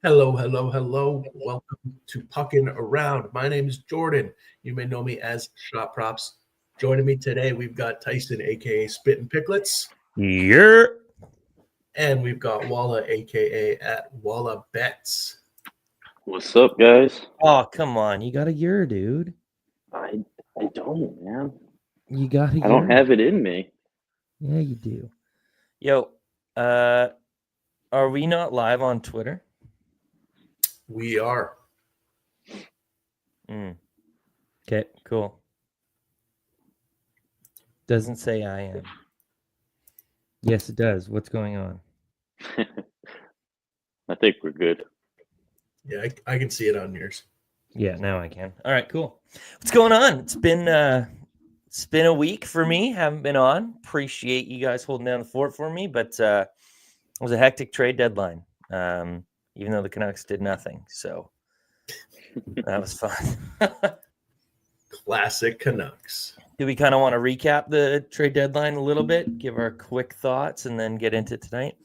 Hello, hello, hello. Welcome to Puckin Around. My name is Jordan. You may know me as Shot Props. Joining me today, we've got Tyson, aka Spittin' Picklets, Yeah. and we've got Walla, aka at Walla Bets. What's up, guys? Oh, come on. You got a year, dude. I I don't, man. You got a I don't year. have it in me. Yeah, you do. Yo, are we not live on Twitter? We are. Okay, cool. Doesn't say I am. Yes, it does. What's going on? I think we're good. Yeah, I can see it on yours. Yeah, now I can. All right, cool. What's going on? It's been a week for me. Haven't been on. Appreciate you guys holding down the fort for me, but it was a hectic trade deadline. Even though the Canucks did nothing, so that was fun. Classic Canucks. Do we kind of want to recap the trade deadline a little bit, give our quick thoughts, and then get into tonight?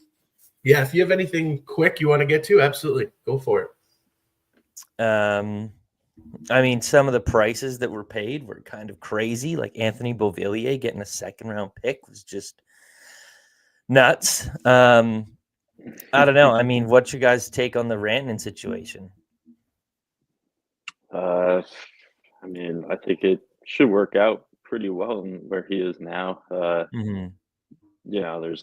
Yeah, if you have anything quick you want to get to, absolutely. Go for it. I mean, some of the prices that were paid were kind of crazy. Like Anthony Beauvillier getting a second-round pick was just nuts. I don't know. I mean, what's your guys' take on the Rantanen situation? I mean, I think it should work out pretty well in where he is now. There's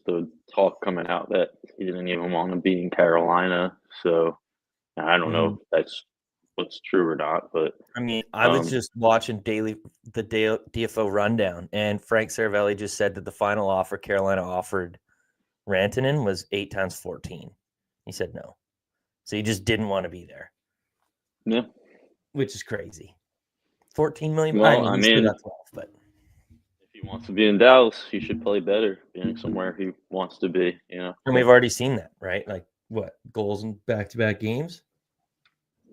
the talk coming out that he didn't even want to be in Carolina. So I don't know if that's what's true or not, but I mean, I was just watching the DFO rundown, and Frank Saravelli just said that the final offer Carolina offered Rantanen was 8 times 14. He said no. So he just didn't want to be there. yeah. Which is crazy. 14 million. Well, I mean, he's still got 12, but if he wants to be in Dallas, he should play better, being somewhere he wants to be, and we've already seen that, right? Like what, goals in back-to-back games?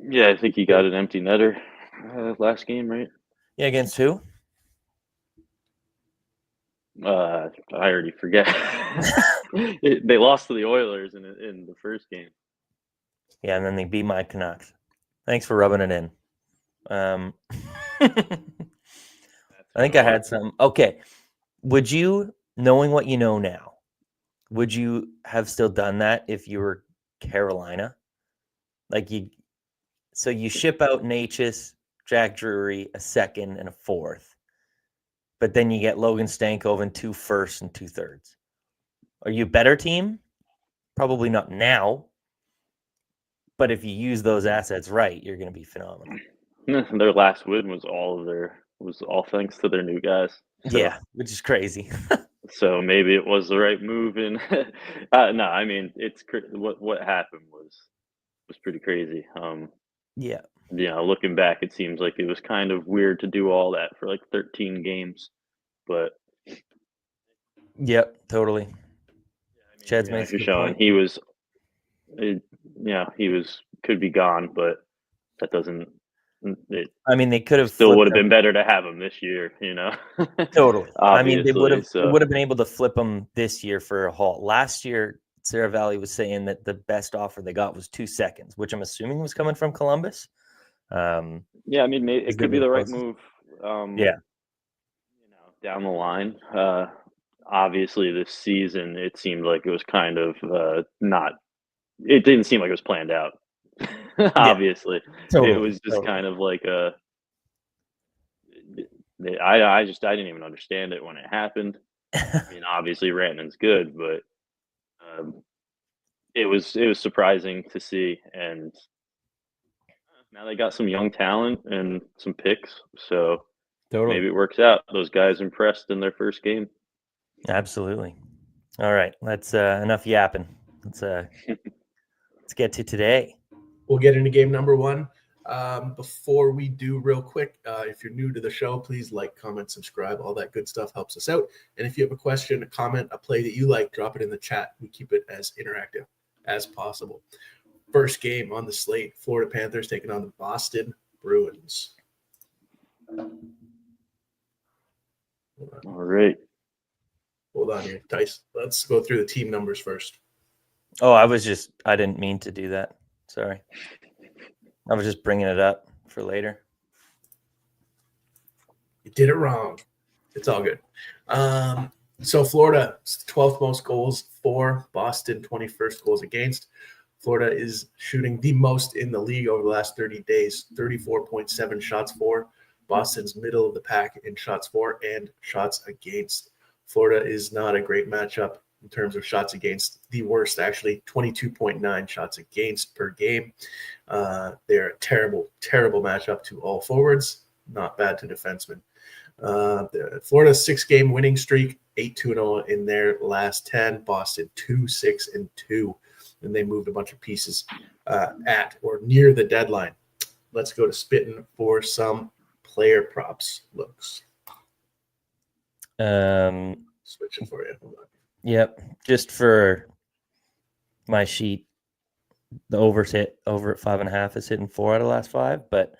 Yeah, I think he got an empty netter last game, right? Yeah, against who? I already forget. They lost to the Oilers in the first game. Yeah, and then they beat my Canucks. Thanks for rubbing it in. I think I had some. Okay. Would you, knowing what you know now, would you have still done that if you were Carolina? So you ship out Natchez, Jack Drury, a second and a fourth, but then you get Logan Stankoven and 2 firsts and 2/3. Are you a better team? Probably not now, but if you use those assets right, you're going to be phenomenal. Their last win was all thanks to their new guys. So, yeah, which is crazy. So maybe it was the right move. And no, I mean it's what happened was pretty crazy. Yeah. Looking back, it seems like it was kind of weird to do all that for like 13 games, but Yep, totally. Chad's like makes a you're good showing, point. he could be gone, but that doesn't. I mean, they could have Still would have him. been better to have him this year, Totally. I mean, they would Obviously, have been able to flip him this year for a haul. Last year, Saravalli was saying that the best offer they got was 2 seconds, which I'm assuming was coming from Columbus. Yeah, I mean, it could be the right move. Yeah. Down the line. Obviously, this season it seemed like it was kind of not. It didn't seem like it was planned out. Obviously, Totally. It was just kind of like a. I didn't even understand it when it happened. I mean, obviously Rantanen's good, but it was surprising to see, and now they got some young talent and some picks, so maybe it works out. Those guys impressed in their first game. Absolutely. All right, let's enough yapping. Let's get to today. We'll get into game number one. Before we do, real quick, if you're new to the show, please like, comment, subscribe. All that good stuff helps us out. And if you have a question, a comment, a play that you like, drop it in the chat. We keep it as interactive as possible. First game on the slate, Florida Panthers taking on the Boston Bruins. All right. Hold on here, Dice. Let's go through the team numbers first. Oh, I didn't mean to do that. Sorry. I was just bringing it up for later. You did it wrong. It's all good. So Florida, 12th most goals for. Boston, 21st goals against. Florida is shooting the most in the league over the last 30 days, 34.7 shots for. Boston's middle of the pack in shots for and shots against. Florida is not a great matchup in terms of shots against. The worst, actually, 22.9 shots against per game. They're a terrible, terrible matchup to all forwards. Not bad to defensemen. Florida's 6-game winning streak, 8-2-0 in their last 10. Boston 2-6-2, and they moved a bunch of pieces at or near the deadline. Let's go to Spittin' for some player props looks. Switching for you. Hold on. Yep, just for my sheet, the over's hit over at 5.5 is hitting 4 out of the last 5, but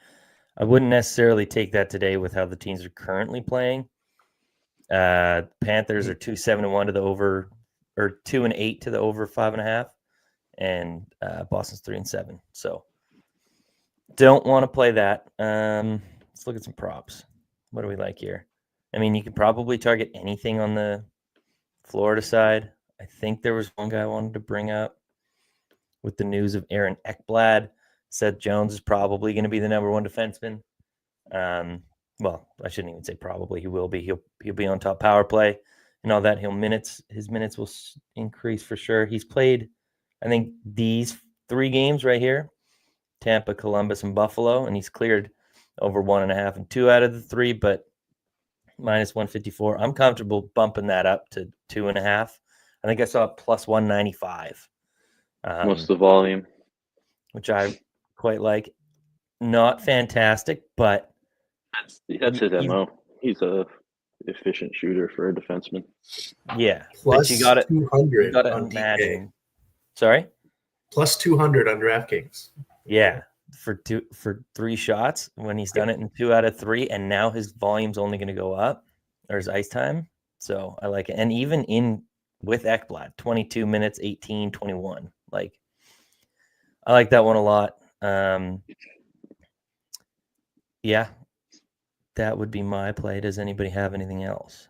I wouldn't necessarily take that today with how the teams are currently playing. Panthers are 2-7-1 to the over, or 2-8 to the over 5.5, and Boston's 3-7. So don't want to play that. Let's look at some props. What do we like here? I mean, you could probably target anything on the Florida side. I think there was one guy I wanted to bring up with the news of Aaron Ekblad. Seth Jones is probably going to be the number 1 defenseman. Well, I shouldn't even say probably. He will be. He'll be on top power play and all that. His minutes will increase for sure. He's played, I think, these 3 games right here: Tampa, Columbus, and Buffalo, and he's cleared over 1.5 and 2 out of the 3, but minus 154. I'm comfortable bumping that up to 2.5. I think I saw it plus 195. What's the volume? Which I quite like. Not fantastic, but that's his MO. He's a efficient shooter for a defenseman. Yeah, Plus but you got to 200 on imagine. DK. Sorry, Plus 200 on DraftKings. yeah, for 3 shots when he's done it in 2 out of 3, and now his volume's only going to go up, or his ice time. So I like it, and even in with Ekblad, 22 minutes, 18, 21. Like, I like that one a lot. Yeah, that would be my play. Does anybody have anything else?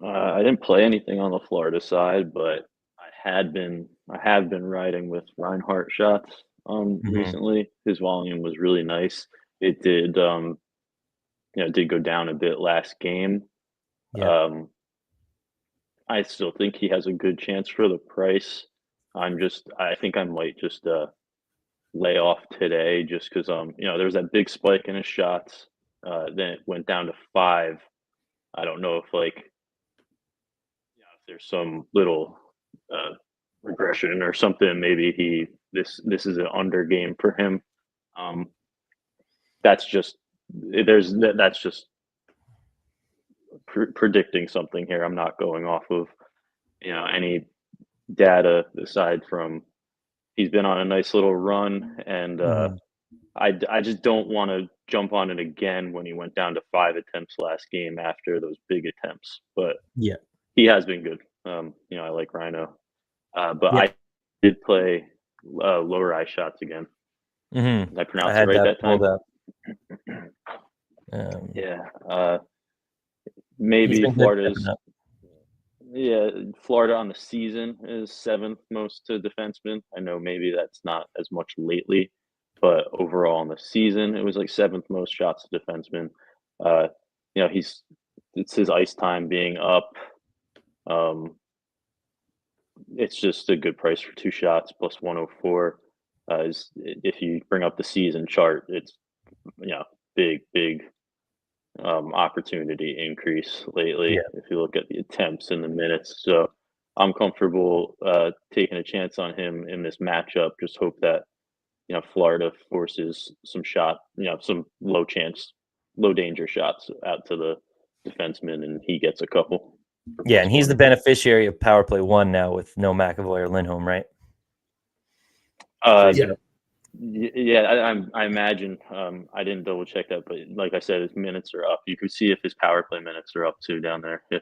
I didn't play anything on the Florida side, but I have been riding with Reinhardt shots recently. His volume was really nice. It did did go down a bit last game. Yeah. I still think he has a good chance for the price. I think I might just lay off today just because there was that big spike in his shots. Then it went down to 5. I don't know if if there's some little regression or something. Maybe this is an under game for him. That's just predicting something here. I'm not going off of any data aside from he's been on a nice little run, and I just don't want to jump on it again when he went down to 5 attempts last game after those big attempts. But Yeah, he has been good. I like Rhino, but I did play lower eye shots again. Mm-hmm. Did I pronounce it right that time? Maybe Florida's. Yeah, Florida on the season is 7th most to defensemen. I know maybe that's not as much lately, but overall on the season, it was like 7th most shots to defensemen. It's his ice time being up. It's just a good price for 2 shots plus 104. If you bring up the season chart, it's big opportunity increase lately. Yeah. If you look at the attempts and the minutes, so I'm comfortable taking a chance on him in this matchup. Just hope that Florida forces some some low danger shots out to the defenseman, and he gets a couple. Yeah, and he's the beneficiary of power play 1 now with no McAvoy or Lindholm, right? I imagine. I didn't double check that, but like I said, his minutes are up. You can see if his power play minutes are up too down there. If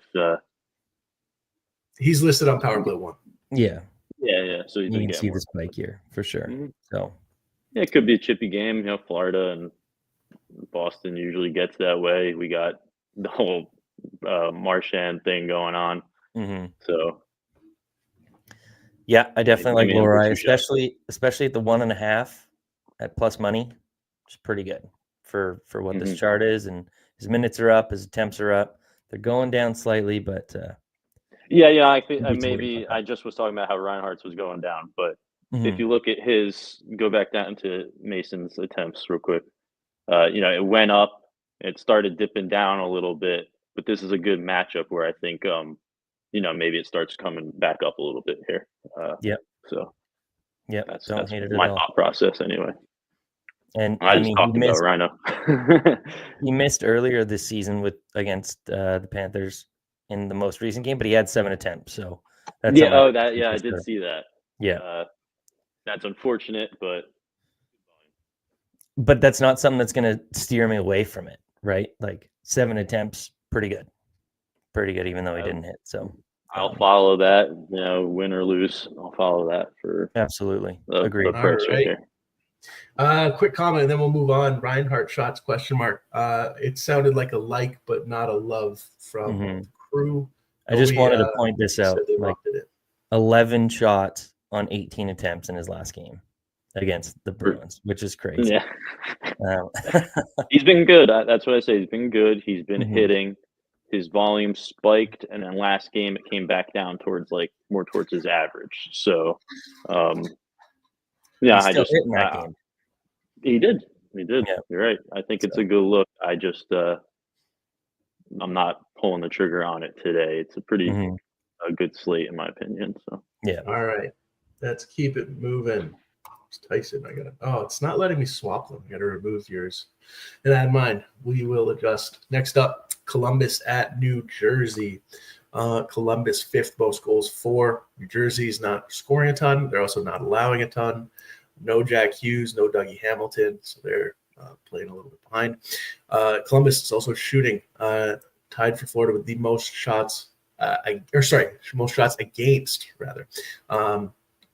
he's listed on power play 1. Yeah. Yeah. So he's You been can see getting the spike here for sure. Mhm. So Yeah, it could be a chippy game. Florida and Boston usually gets that way. We got the whole Marchand thing going on. mhm. So Yeah, I definitely like give me under Lorai, 2 shots. especially at the 1.5 at plus money. It's pretty good for what this Mhm. chart is, and his minutes are up, his attempts are up. They're going down slightly, but Yeah. I think don't be too worried maybe about I just was talking about how Reinhardt's was going down, but that. if Mhm. you look at go back down to Mason's attempts real quick. It went up, it started dipping down a little bit, but this is a good matchup where I think maybe it starts coming back up a little bit here. Yep, So yep. that's Don't that's hate it at my all. thought process anyway. And I I just mean, talked about Rhino. he missed earlier this season against the Panthers in the most recent game, but he had 7 attempts, so that's Yeah. something. Oh, I did see that. Yeah, Uh, that's unfortunate, but but that's not something that's going to steer me away from it, right? Like 7 attempts, pretty good, even though he I, didn't hit. So I'll follow that. Win or lose, I'll follow that for absolutely the agreed. All price right right. here. Quick comment, and then we'll move on. Reinhardt shots, question mark. It sounded like a like, but not a love from Mhm. the crew. I just Nobody wanted to point this said out. they Like wanted it. 11 shots on 18 attempts in his last game against the Bruins, which is crazy. Yeah. Um, He's been good. That's what I say. He's been good. He's been Mhm. hitting. His volume spiked, and then last game it came back down towards more towards his average. So, He yeah, still hit in that game. he did. He did. Yeah. You're right. I think it's So. a good look. I just I'm not pulling the trigger on it today. It's a pretty Mhm. a good slate in my opinion. So Yeah. All right. Let's keep it moving. It's Tyson, it's not letting me swap them. I gotta remove yours and add mine. We will adjust. Next up, Columbus at New Jersey. Columbus 5th most goals for. New Jersey's not scoring a ton. They're also not allowing a ton. No Jack Hughes, no Dougie Hamilton, so they're playing a little bit behind. Columbus is also shooting, tied for Florida with the most shots, most shots against, rather.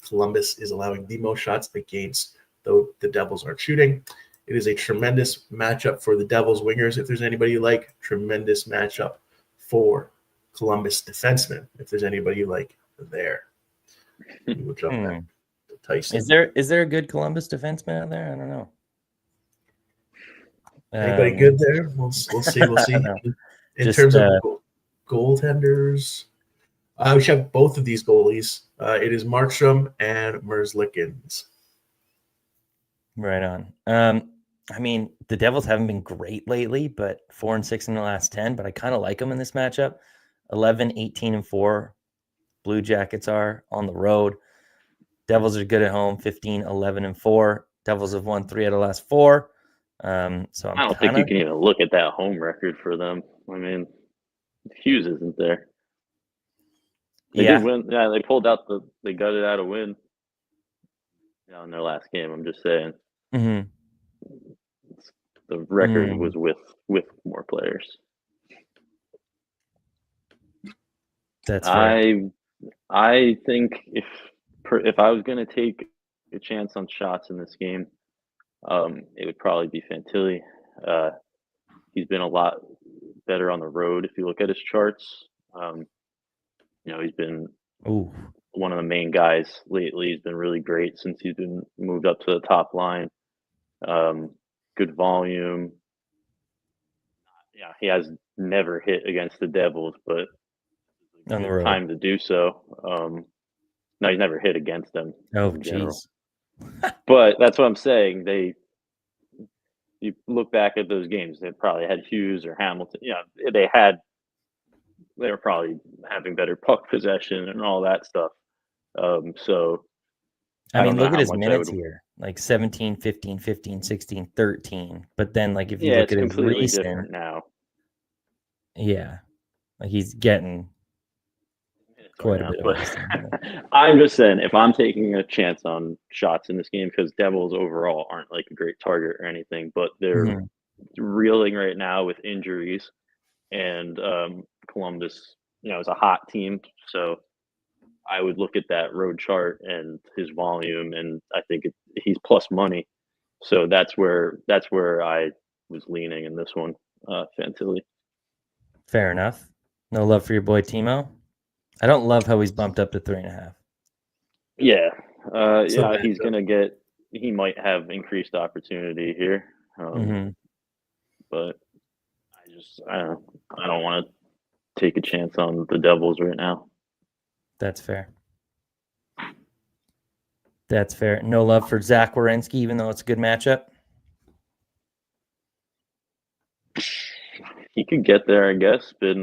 Columbus is allowing the most shots against, though the Devils aren't shooting. It is a tremendous matchup for the Devils wingers, if there's anybody you like. Tremendous matchup for Columbus defensemen, if there's anybody you like there. We will jump back to Tyson. Is there a good Columbus defenseman out there? I don't know. Anybody good there? We'll see. We'll see. In terms of goaltenders, we should have both of these goalies. It is Markstrom and Merzlikins. Right on. I mean, the Devils haven't been great lately, but 4-6 in the last 10, but I kind of like them in this matchup. 11, 18, and 4. Blue Jackets are on the road. Devils are good at home, 15, 11, and 4. Devils have won 3 out of the last 4. So I don't think you can even look at that home record for them. I mean, Hughes isn't there. They did win. Yeah, they they gutted out a win. In their last game. I'm just saying. Mm-hmm. The record was with more players. That's fair. I think if I was going to take a chance on shots in this game, it would probably be Fantilli. He's been a lot better on the road if you look at his charts. He's been one of the main guys lately. He's been really great since he's been moved up to the top line. Good volume. Yeah, he has never hit against the Devils, but on the road. Time to do so. No, he's never hit against them in general. But that's what I'm saying. You look back at those games, they probably had Hughes or Hamilton. They were probably having better puck possession and all that stuff. So I mean, look at his minutes here, like 17, 15, 15, 16, 13. But then, like, if you look at his recent, different now. Yeah, like he's getting quite a bit of ice. I'm just saying, if I'm taking a chance on shots in this game, because Devils overall aren't like a great target or anything, but they're reeling right now with injuries, and Columbus, is a hot team, so I would look at that road chart and his volume, and I think he's plus money. So that's where I was leaning in this one, Fantilli. Fair enough. No love for your boy Timo. I don't love how he's bumped up to 3.5. Yeah, So yeah, bad, he's though. gonna get. He might have increased opportunity here, but I don't want to take a chance on the Devils right now. That's fair. That's fair. No love for Zach Werenski, even though it's a good matchup. He could get there, I guess, but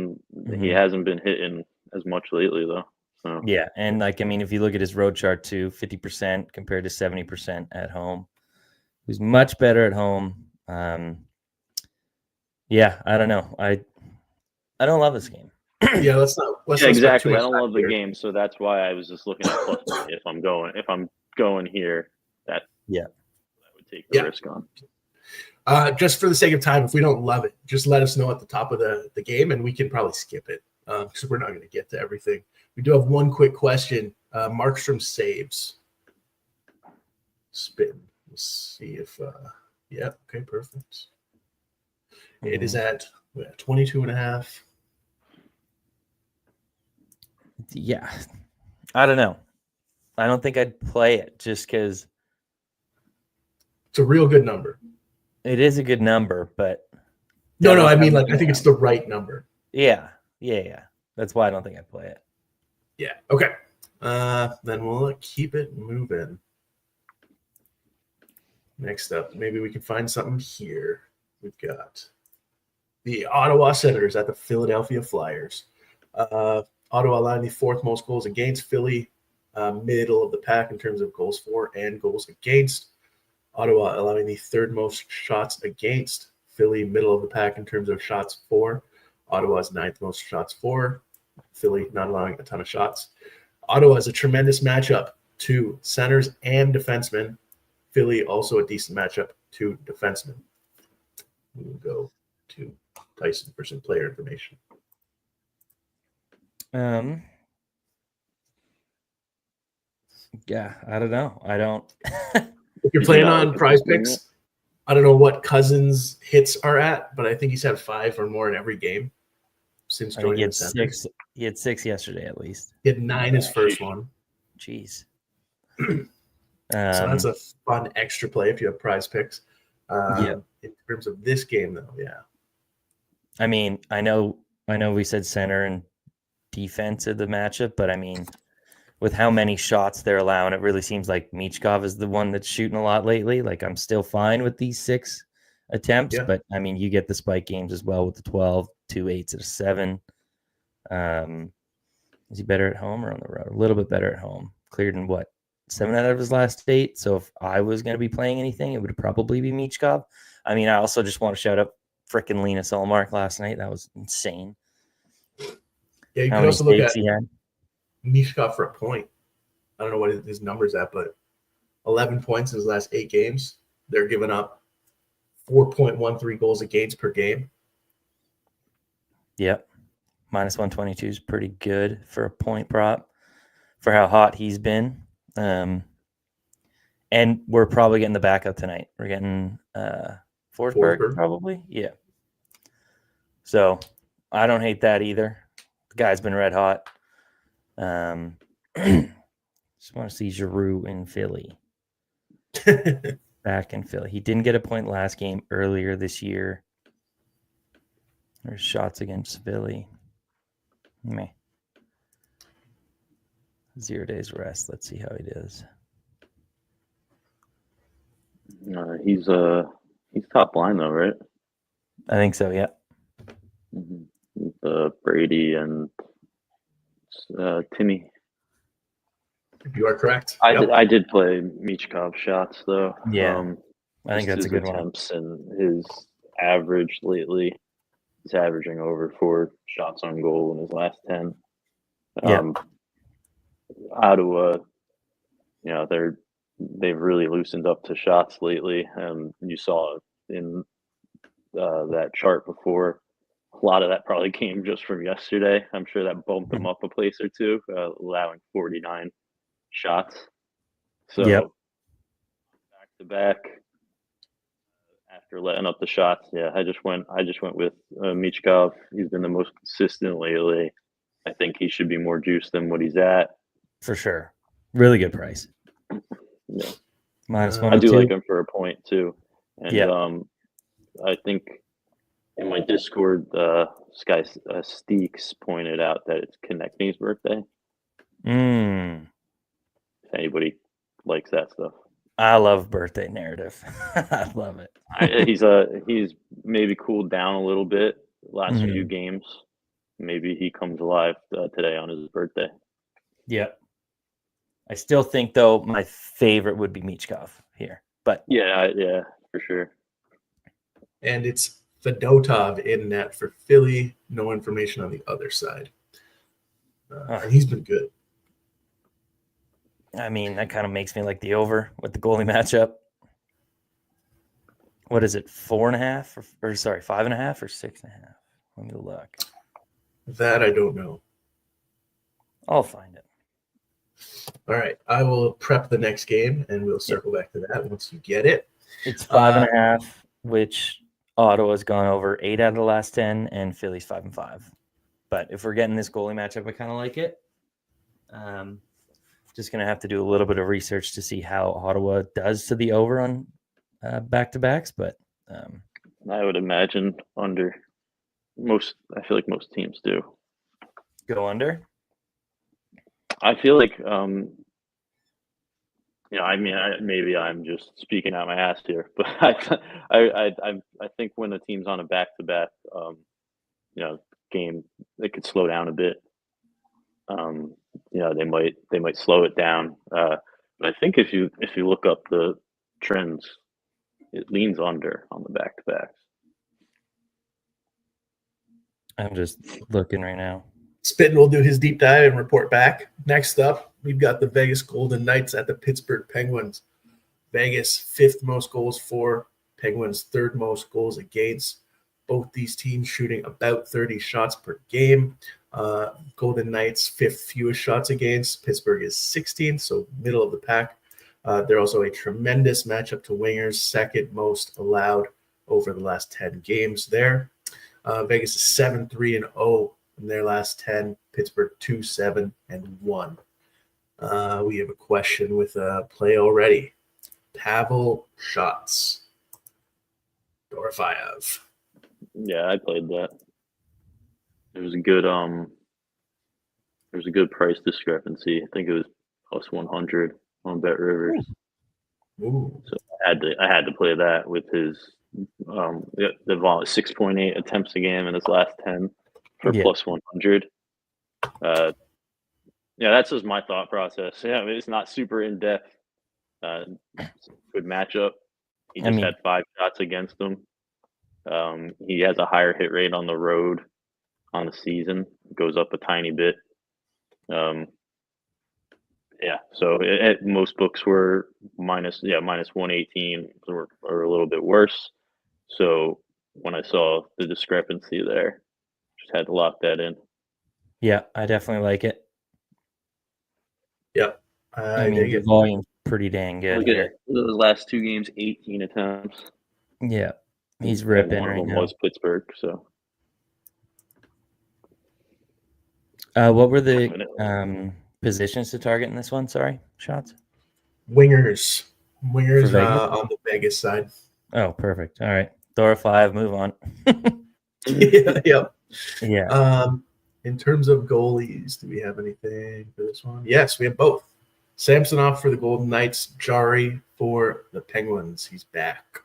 he hasn't been hitting as much lately, though. So. Yeah, and like I mean, if you look at his road chart too, 50% compared to 70% at home. He's much better at home. Yeah, I don't know. I don't love this game. Yeah, let's not. Yeah, exactly. I much don't time love the here. game, so that's why I was just looking at plus money. If I'm going here, that I would take the risk on. Just for the sake of time, if we don't love it, just let us know at the top of the game, and we can probably skip it because we're not going to get to everything. We do have one quick question. Markstrom saves. Spin. Let's see if. Yeah. Okay. Perfect. It is at 22.5. Yeah, I don't know. I don't think I'd play it just because It's a real good number. it is a good number, but no. I mean, like I think it's the right number. Yeah. That's why I don't think I'd play it. Yeah. Okay. Then we'll keep it moving. Next up, maybe we can find something here. We've got the Ottawa Senators at the Philadelphia Flyers. Ottawa allowing the fourth most goals against. Philly, middle of the pack in terms of goals for and goals against. Ottawa allowing the third most shots against. Philly, middle of the pack in terms of shots for. Ottawa's ninth most shots for. Philly not allowing a ton of shots. Ottawa is a tremendous matchup to centers and defensemen. Philly also a decent matchup to defensemen. We'll go to Tyson for some player information. Yeah, I don't know. I don't. If you're playing on Prize Picks, I don't know what Cousins' hits are at, but I think he's had 5 or more in every game since joining the Senators. He had 6 yesterday at least. He had 9 his first one. Jeez. So that's a fun extra play if you have Prize Picks. In terms of this game, though, yeah. I mean, I know we said center and defense of the matchup, but I mean, with how many shots they're allowing, it really seems like Michkov is the one that's shooting a lot lately. Like, I'm still fine with these 6 attempts, but I mean, you get the spike games as well with the 12, 2 8s and a 7. Is he better at home or on the road? A little bit better at home. Cleared in 7 out of his last 8. So if I was going to be playing anything, it would probably be Michkov. I mean, I also just want to shout out frickin' Linus Ullmark last night. That was insane. Yeah, you can also look at Michkov for a point. I don't know what his number's at, but 11 points in his last 8 games. They're giving up 4.13 goals against per game. Yep. Minus 122 is pretty good for a point prop for how hot he's been. And we're probably getting the backup tonight. We're getting Forsberg probably. Yeah. So I don't hate that either. The guy's been red hot. Just want to see Giroux in Philly. Back in Philly. He didn't get a point last game earlier this year. There's shots against Philly. 0 days rest. Let's see how he does. He's top line though, right? I think so. Yeah. Brady and Timmy. You are correct. I did play Michkov shots though. Yeah, I think that's a good attempts and his average lately. He's averaging over 4 shots on goal in his last 10. Ottawa, they've really loosened up to shots lately, and you saw in that chart before lot of that probably came just from yesterday. I'm sure that bumped him up a place or two, allowing 49 shots. So Yep. back to back after letting up the shots. Yeah, I just went with Michkov. He's been the most consistent lately. I think he should be more juiced than what he's at. For sure. Really good price. Yeah. Minus I do 102. like him for a point too. And Yeah. I think in my Discord, Sky Steeks pointed out that it's Konechny's birthday. Mm. If anybody likes that stuff, I love birthday narrative. I love it. he's maybe cooled down a little bit last few Mhm. games. Maybe he comes alive today on his birthday. Yeah. I still think, though, my favorite would be Michkov here. But Yeah, for sure. And it's Fedotov in net for Philly. No information on the other side. And he's been good. I mean, that kind of makes me like the over with the goalie matchup. What is it? 4.5 or sorry, 5.5 or 6.5? Let me look. That I don't know. I'll find it. All right. I will prep the next game and we'll circle back to that once you get it. It's 5.5, which Ottawa's gone over 8 out of the last 10, and Philly's 5-5. But if we're getting this goalie matchup, I kind of like it. Just going to have to do a little bit of research to see how Ottawa does to the over on back-to-backs. But I would imagine under most. I feel like most teams do. Go under? I feel like, I mean, maybe I'm just speaking out my ass here, but I think when a team's on a back-to-back, game, they could slow down a bit. They might slow it down. But I think if you look up the trends, it leans under on the back-to-backs. I'm just looking right now. Spittin will do his deep dive and report back. Next up, we've got the Vegas Golden Knights at the Pittsburgh Penguins. Vegas, 5th most goals for, Penguins 3rd most goals against. Both these teams shooting about 30 shots per game. Golden Knights 5th fewest shots against. Pittsburgh is 16th, so middle of the pack. They're also a tremendous matchup to wingers, 2nd most allowed over the last 10 games there. Vegas is 7-3-0 in their last 10. Pittsburgh 2-7-1. We have a question with a play already. Pavel Shots. Dorofeyev. Yeah, I played that. There's a good price discrepancy. I think it was plus 100 on Bet Rivers. Ooh. So I had to play that with his the 6.8 attempts a game in his last 10 for plus 100. That's just my thought process. Yeah, I mean, it's not super in depth. Good matchup. He just had 5 shots against him. He has a higher hit rate on the road on the season. It goes up a tiny bit. So most books were minus 118 or a little bit worse. So when I saw the discrepancy there, just had to lock that in. Yeah, I definitely like it. Yep. I mean, the volume's pretty dang good here. The last 2 games, 18 attempts. Yeah, he's ripping one right of them now. was Pittsburgh, so. What were the positions to target in this one? Sorry, Shots? Wingers on the Vegas side. Oh, perfect. All right. Thor 5, move on. Yep. Yeah. In terms of goalies, do we have anything for this one? Yes, we have both. Samsonov for the Golden Knights, Jari for the Penguins. He's back.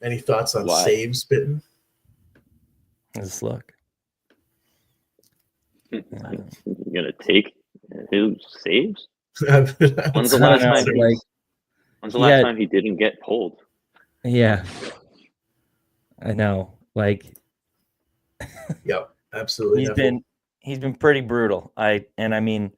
Any thoughts on saves, Spittin? Let's look. You're gonna take his saves? When's the last time he didn't get pulled? Yeah, I know. Yep, absolutely. He's been pretty brutal. I mean,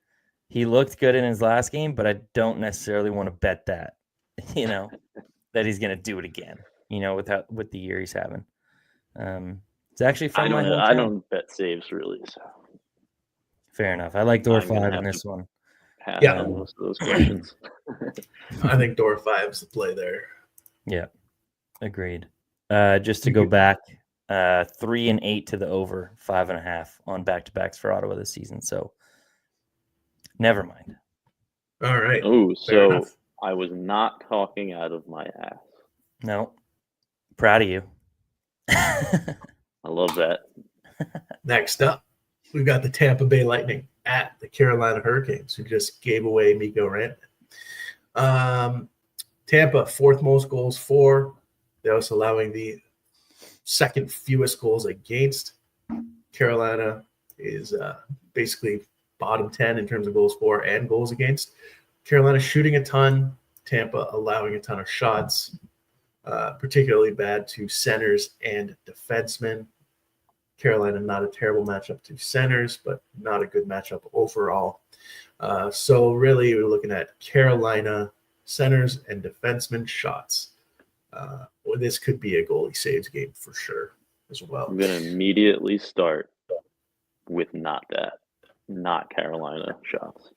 he looked good in his last game, but I don't necessarily want to bet that, that he's gonna do it again. With the year he's having. It's actually from my hometown. I don't bet saves really. So Fair enough. I like door I'm gonna 5 in have this to one. pass Yeah. on most of those questions. I think door 5's the play there. Yeah, agreed. Just to go back, 3 and 8 to the over, 5.5 on back-to-backs for Ottawa this season. So never mind. All right. Oh, Fair so enough. I was not talking out of my ass. No, proud of you. I love that. Next up, we've got the Tampa Bay Lightning at the Carolina Hurricanes, who just gave away Mikko Rantanen. Tampa, 4th most goals for. They're also allowing the 2nd fewest goals against. Carolina is basically bottom 10 in terms of goals for and goals against. Carolina shooting a ton. Tampa allowing a ton of shots, particularly bad to centers and defensemen. Carolina, not a terrible matchup to centers, but not a good matchup overall. So really, we're looking at Carolina centers and defensemen shots. This could be a goalie saves game for sure as well. I'm gonna immediately start with not Carolina shots.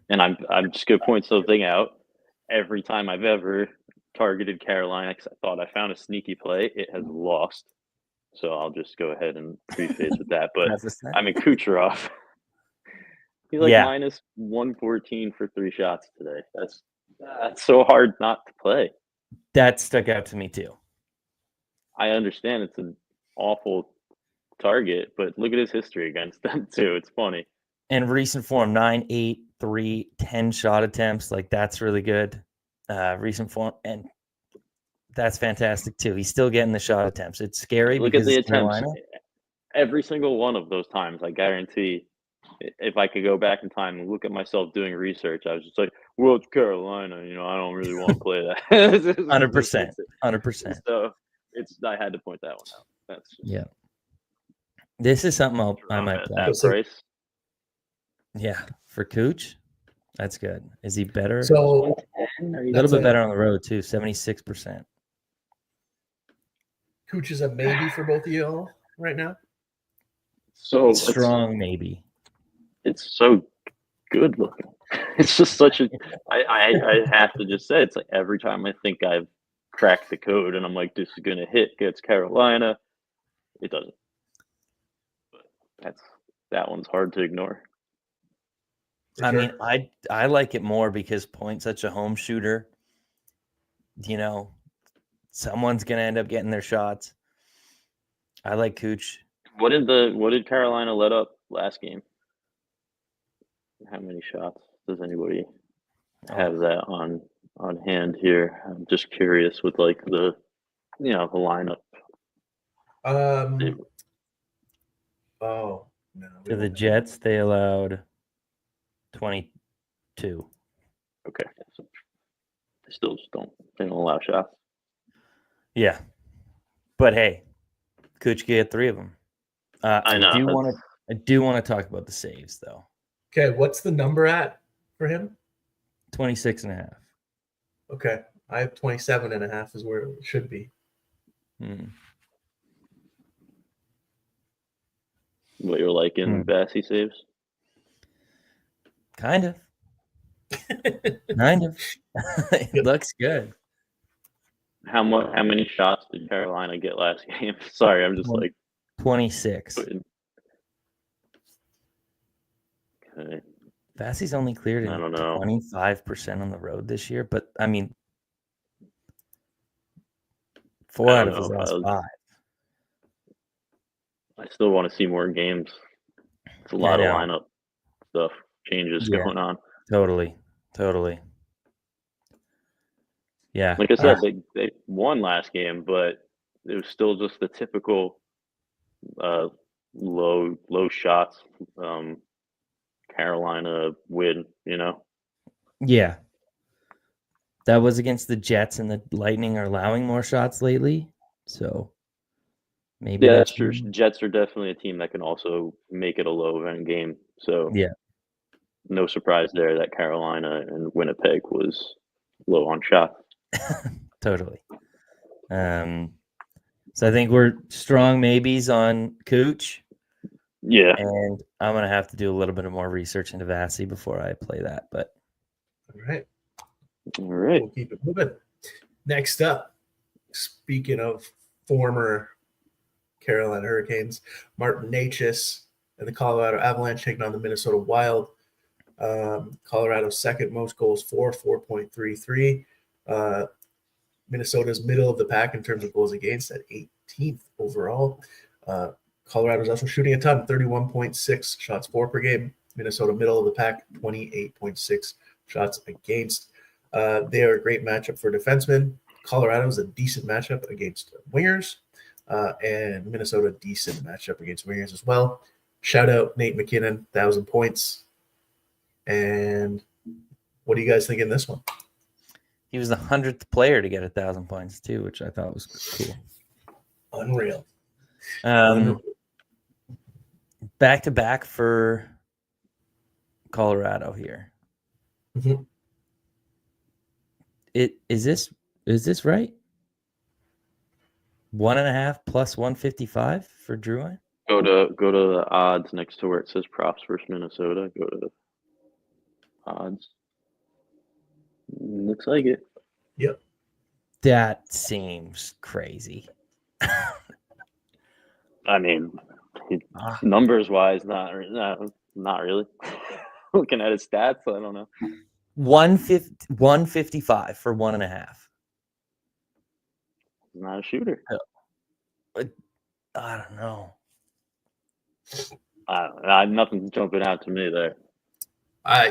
And I'm just gonna point something out. Every time I've ever targeted Carolina, because I thought I found a sneaky play, it has lost. So I'll just go ahead and preface with that. But I mean, Kucherov, he's like minus 114 for 3 shots today. That's so hard not to play. That stuck out to me too. I understand it's an awful target, but look at his history against them too. It's funny. And recent form, 9, 8, 3, 10 shot attempts. Like, that's really good. Recent form, and that's fantastic too. He's still getting the shot attempts. It's scary. Look at the attempts. Carolina. Every single one of those times, I guarantee, if I could go back in time and look at myself doing research, I was just like, well, it's Carolina. I don't really want to play that. 100%. 100%. So I had to point that one out. That's just, yeah. This is something I might play. That price. Yeah, for Cooch, that's good. Is he better? So a little bit better on the road too, 76%. Cooch is a maybe for both of you all right now. So strong, maybe. It's so good looking. It's just such a. I have to just say, it's like every time I think I've cracked the code and I'm like, this is gonna hit against Carolina, it doesn't. But that one's hard to ignore. I mean, I like it more because Point's such a home shooter. Someone's gonna end up getting their shots. I like Cooch. What did Carolina let up last game? How many shots does anybody have that on hand here? I'm just curious with like the lineup. No. To the Jets, they allowed 22. Okay. So they still just don't allow shots. Yeah. But hey, Cooch get 3 of them. I know. I do want to talk about the saves though. Okay, what's the number at for him? 26.5. Okay. I have 27.5 is where it should be. What you're liking, Bassy saves? Kind of. It looks good. How many shots did Carolina get last game? Sorry, I'm just like 26. Okay. Bassy's only cleared in 25% on the road this year, but I mean 4 out of his last 5. I still want to see more games. It's a lot of lineup stuff, changes going on. Totally. Yeah. Like I said, they won last game, but it was still just the typical low shots Carolina win, Yeah. That was against the Jets, and the Lightning are allowing more shots lately. So maybe that's true. Jets are definitely a team that can also make it a low event game. So no surprise there that Carolina and Winnipeg was low on shots. Totally. So I think we're strong maybes on Cooch. Yeah. And I'm going to have to do a little bit of more research into Vasi before I play that. But All right. All right. We'll keep it moving. Next up, speaking of former Carolina Hurricanes, Martin Necas and the Colorado Avalanche taking on the Minnesota Wild. Colorado's second most goals for 4.33. Minnesota's middle of the pack in terms of goals against at 18th overall. Colorado's also shooting a ton, 31.6 shots for per game. Minnesota middle of the pack, 28.6 shots against. They are a great matchup for defensemen. Colorado's a decent matchup against wingers, and Minnesota decent matchup against wingers as well. Shout out Nate McKinnon, 1,000 points. And what do you guys think in this one? he was the 100th player to get 1,000 points too, which I thought was cool. Unreal. Back to back for Colorado here. Mhm. Is this right? 1.5 plus 155 for Drouin? Go to the odds next to where it says props versus Minnesota. Go to the odds. Looks like it. Yep. That seems crazy. I mean, numbers wise, not really. Looking at his stats, I don't know. 155 for 1.5. He's not a shooter. I don't know. Nothing's jumping out to me there.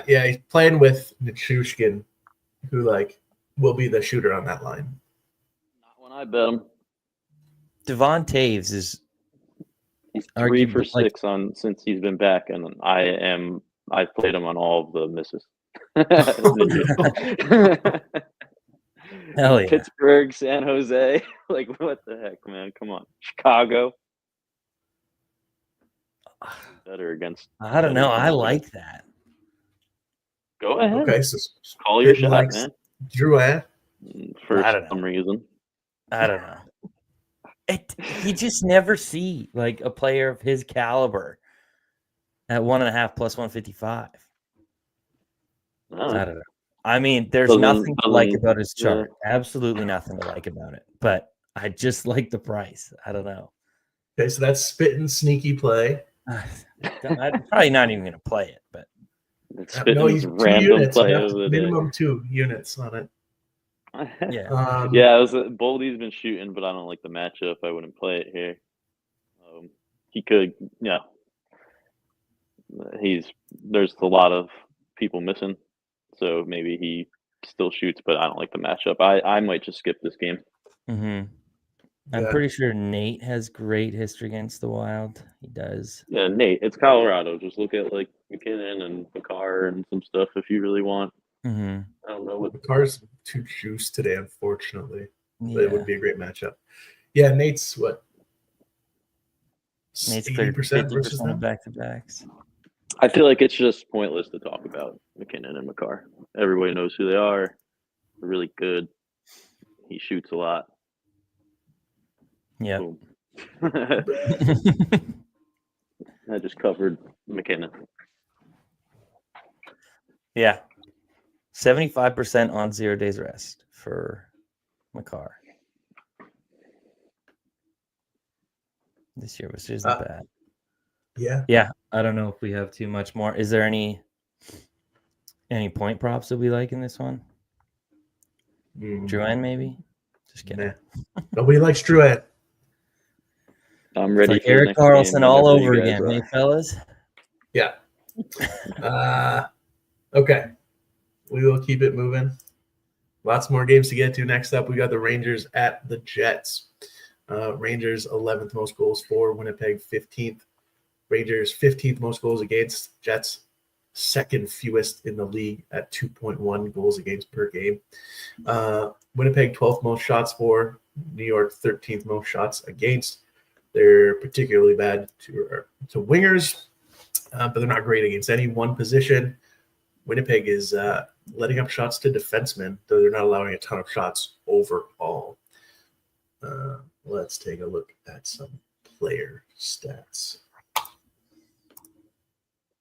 Yeah, he's playing with Nichushkin, who will be the shooter on that line. Not when I bet him. Devon Taves is He's 3 for 6 since he's been back, and I've played him on all of the misses. Hell yeah. Pittsburgh, San Jose. What the heck, man? Come on. Chicago. Better against. I don't know. I like that. Go ahead. Okay, so Call your shot, man. Drouin. For some reason. I don't know. You just never see a player of his caliber at 1.5 plus 155. I don't know. I mean, there's nothing to like about his chart. Yeah. Absolutely nothing to like about it. But I just like the price. I don't know. Okay, so that's spitting sneaky play. I'm probably not even going to play it, but no, he's random units, play minimum 2 units on it. Yeah, Boldy's been shooting, but I don't like the matchup. I wouldn't play it here. He could, there's a lot of people missing, so maybe he still shoots, but I don't like the matchup. I might just skip this game. Mm-hmm. I'm pretty sure Nate has great history against the Wild. He does. Yeah, Nate. It's Colorado. Just look at McKinnon and Makar and some stuff if you really want. Mm-hmm. I don't know what Makar's too juiced today, unfortunately. Yeah. But it would be a great matchup. Yeah, Nate's what? Nate's 50% versus them? Back-to-backs. I feel like it's just pointless to talk about McKinnon and Makar. Everybody knows who they are. They're really good. He shoots a lot. Yeah. I just covered McKinnon. Yeah. 75% on 0 days rest for Makar this year, which isn't bad. Yeah. Yeah. I don't know if we have too much more. Is there any point props that we like in this one? Drouin, maybe? Just kidding. Nah. Nobody likes Drouin. I'm ready for Erik Karlsson all over again, hey fellas? Yeah. Okay. We will keep it moving. Lots more games to get to. Next up, we got the Rangers at the Jets. Rangers 11th most goals for, Winnipeg 15th. Rangers 15th most goals against, Jets second fewest in the league at 2.1 goals against per game. Winnipeg 12th most shots for, New York 13th most shots against. They're particularly bad to wingers, but they're not great against any one position. Winnipeg is letting up shots to defensemen, though they're not allowing a ton of shots overall. let's take a look at some player stats.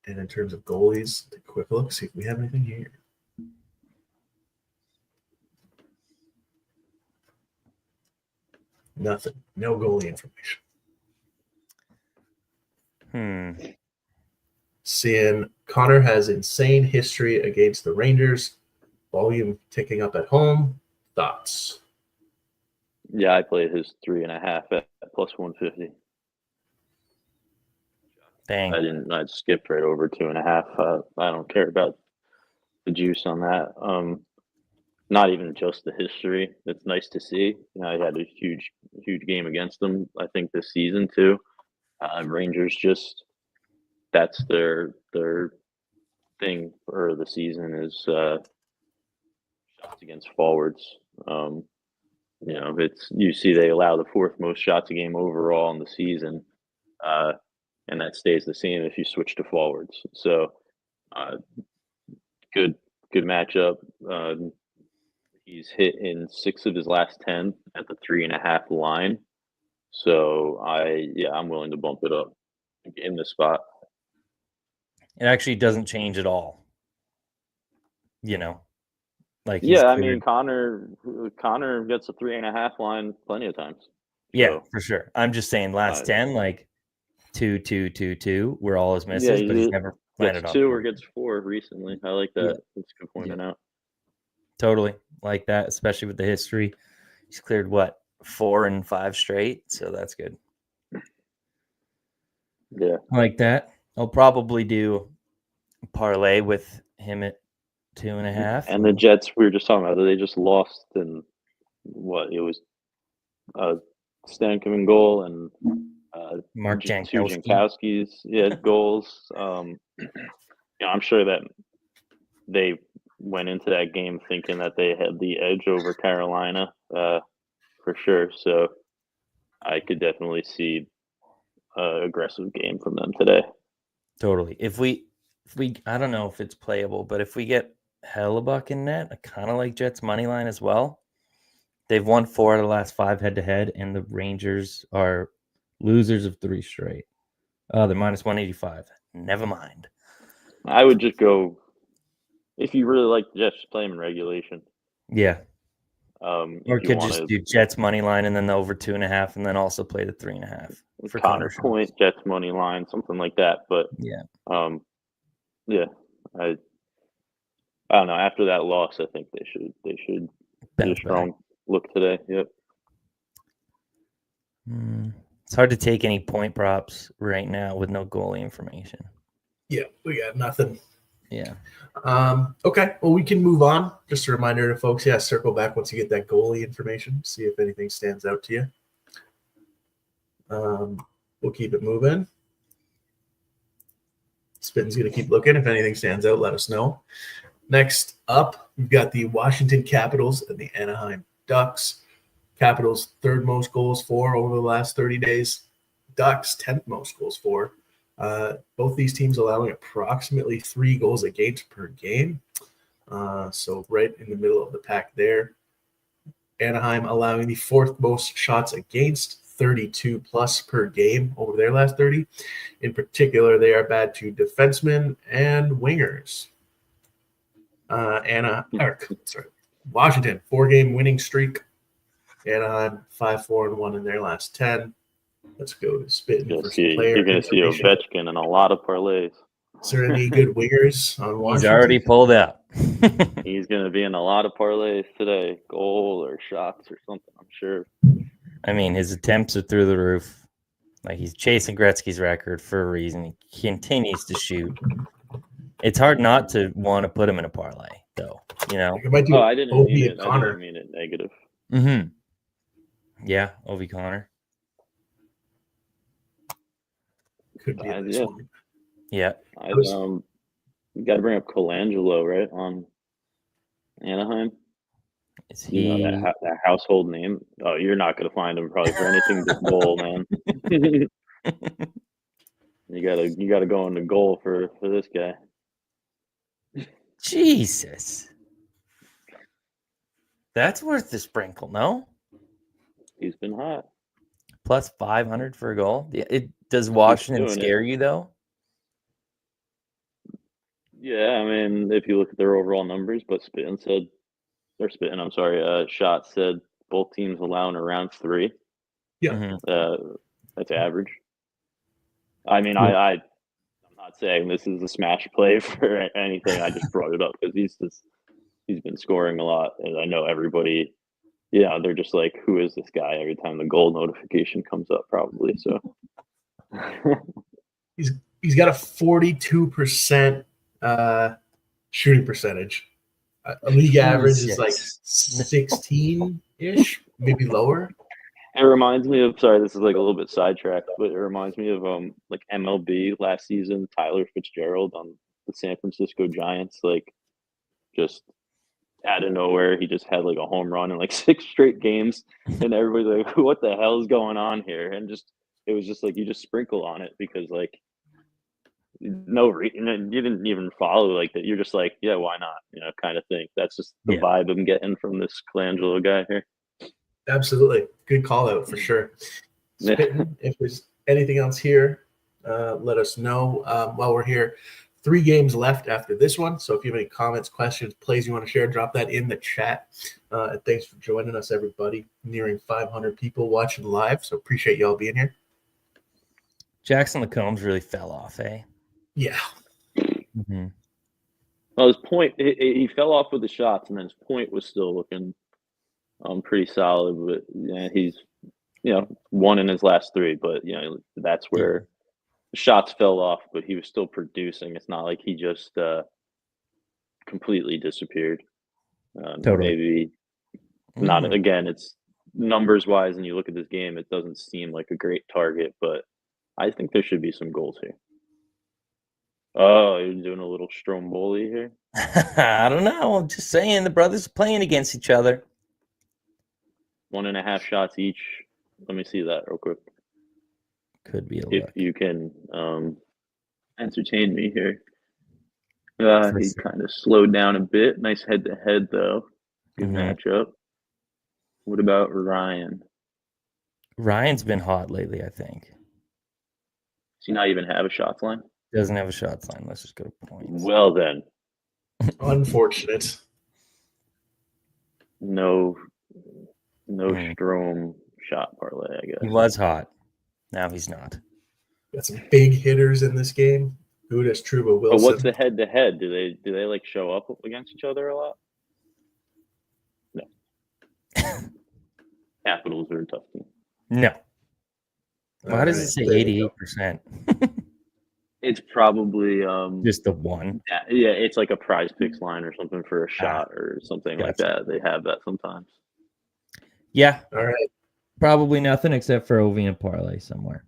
And in terms of goalies, take a quick look, see if we have anything here. Nothing. No goalie information. Seeing Connor has insane history against the Rangers. Volume ticking up at home. Thoughts? Yeah, I played his 3.5 at plus 150. Dang. I skipped right over 2.5. I don't care about the juice on that. Not even just the history. It's nice to see. He had a huge game against them, I think, this season too. Rangers just, that's their thing for the season is shots against forwards. You see they allow the 4th most shots a game overall in the season, and that stays the same if you switch to forwards. So, good matchup. He's hit in 6 of his last 10 at the 3.5 line. So I'm willing to bump it up in this spot. It actually doesn't change at all. Like I mean, Connor gets a 3.5 line plenty of times. Yeah, for sure. I'm just saying last 10, like 2, 2, 2, 2 were all his misses, but he's never landed on 2 or gets 4 recently. I like that. Yeah. That's good pointing out. Totally like that, especially with the history. He's cleared 4 and 5 straight, so that's good. Yeah, I like that. I'll probably do a parlay with him at 2.5. And the Jets, we were just talking about, they just lost in it was Stankoven goal and Mark 2 Jankowski. Jankowski's goals. I'm sure that they went into that game thinking that they had the edge over Carolina for sure. So I could definitely see an aggressive game from them today. Totally. If we, I don't know if it's playable, but if we get Hellebuck in net, I kind of like Jets money line as well. They've won 4 out of the last 5 head-to-head, and the Rangers are losers of 3 straight. They're minus 185. Never mind. I would just go, if you really like the Jets, just play them in regulation. Yeah. Or could just do Jets money line and then the over 2.5, and then also play the 3.5 for Connor Point, Jets money line, something like that. But I don't know. After that loss, I think they should do a strong look today. Yep. It's hard to take any point props right now with no goalie information. Yeah, we got nothing. Yeah. Okay, well, we can move on. Just a reminder to folks, circle back once you get that goalie information, see if anything stands out to you. We'll keep it moving. Spitting's going to keep looking. If anything stands out, let us know. Next up, we've got the Washington Capitals and the Anaheim Ducks. Capitals 3rd most goals for over the last 30 days. Ducks 10th most goals for. Both these teams allowing approximately 3 goals against per game. So right in the middle of the pack there. Anaheim allowing the 4th most shots against, 32 plus per game over their last 30. In particular, they are bad to defensemen and wingers. Washington, 4-game winning streak. Anaheim 5-4-1 in their last 10. Let's go to Spitting for some player. You're going to see Ovechkin in a lot of parlays. Is there any good wingers on Washington? He's already pulled out. He's going to be in a lot of parlays today, goal or shots or something, I'm sure. I mean, his attempts are through the roof. Like, he's chasing Gretzky's record for a reason. He continues to shoot. It's hard not to want to put him in a parlay, though. I didn't mean it negative. Mm-hmm. Yeah, Ovi Connor. Could be a nice one. Yeah. You got to bring up Colangelo, right, on Anaheim. Is he that household name? Oh, you're not going to find him probably for anything but goal, man. You gotta go into goal for this guy. Jesus. That's worth the sprinkle, no? He's been hot. plus 500 for a goal. Does Washington doing it. scare you though? Yeah, I mean, if you look at their overall numbers, but Shot said both teams allowing around 3. Yeah. Mhm. That's average. I mean, Yeah. I'm not saying this is a smash play for anything. I just brought it up because he's been scoring a lot, and I know everybody. Yeah, they're just like, who is this guy? Every time the goal notification comes up, probably. So He's got a 42% shooting percentage. A league average is like Jesus. 16-ish, maybe lower. it reminds me of. Sorry, this is like a little bit sidetracked, but it reminds me of like MLB last season. Tyler Fitzgerald on the San Francisco Giants, like just out of nowhere, he just had like a home run in like 6 straight games, and everybody's like, "What the hell is going on here?" And it was just like you just sprinkle on it because like no reason, you didn't even follow like that. You're just like, yeah, why not? Kind of thing. That's just the Yeah. vibe I'm getting from this Colangelo guy here. Absolutely. Good call out for sure. Spittin', if there's anything else here, let us know while we're here. 3 games left after this one. So if you have any comments, questions, plays you want to share, drop that in the chat. And thanks for joining us, everybody. Nearing 500 people watching live. So appreciate y'all being here. Jackson LaCombs really fell off, eh? Yeah. Mm-hmm. Well, his point, he fell off with the shots, and then his point was still looking pretty solid. But yeah, he's won in his last 3, but that's where the shots fell off. But he was still producing. It's not like he just completely disappeared. Totally. Maybe not again. It's numbers wise, and you look at this game, it doesn't seem like a great target. But I think there should be some goals here. Oh, you're doing a little Stromboli here? I don't know. I'm just saying the brothers are playing against each other. 1.5 shots each. Let me see that real quick. Could be a If look. you can entertain me here. He kind of slowed down a bit. Nice head-to-head, though. Good matchup. What about Ryan? Ryan's been hot lately, I think. Does he not even have a shots line? Doesn't have a shots line. Let's just go to points. Well, then. Unfortunate. No Strom shot parlay, I guess. He was hot. Now he's not. Got some big hitters in this game. Gudas, Truba, Wilson. But what's the head-to-head? Do they like show up against each other a lot? No. Capitals are a tough team. No. Why does it say 88%? It's probably just the one. Yeah, it's like a Prize Picks line or something for a shot or something like that. They have that sometimes. Yeah. All right. Probably nothing except for OV and parlay somewhere.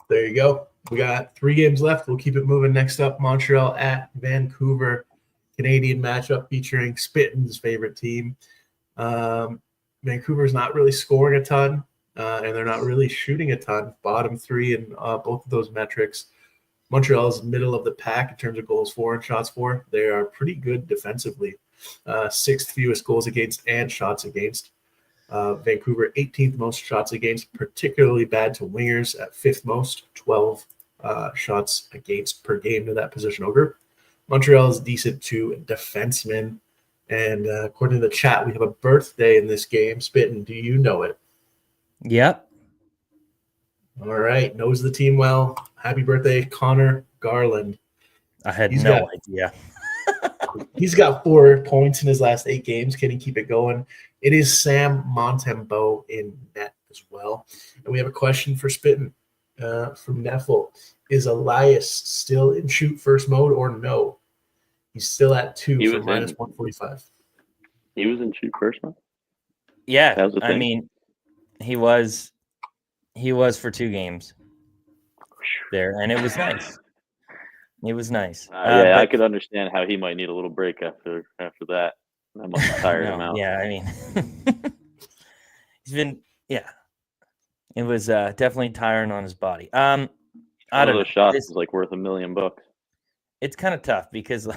There you go. We got 3 games left. We'll keep it moving. Next up, Montreal at Vancouver. Canadian matchup featuring Spittin's favorite team. Vancouver's not really scoring a ton, and they're not really shooting a ton. Bottom 3 in both of those metrics. Montreal is middle of the pack in terms of goals for and shots for. They are pretty good defensively. 6th fewest goals against and shots against. Vancouver 18th most shots against, particularly bad to wingers at 5th most, 12 shots against per game to that positional group. Montreal is decent to defensemen. And according to the chat, we have a birthday in this game. Spittin', do you know it? Yep. All right. Knows the team well. Happy birthday, Connor Garland. I had no idea. He's got 4 points in his last 8 games. Can he keep it going? It is Sam Montembeault in net as well. And we have a question for Spittin' from Neffel. Is Elias still in shoot first mode or no? He's still at 2 for minus 145. He was in shoot first mode? Yeah. I mean, he was for 2 games there, and it was nice. It was nice. I could understand how he might need a little break after that. That must have tired him out. Yeah, I mean, he's been, it was definitely tiring on his body. I don't know. Those shots is like worth $1 million. It's kind of tough because,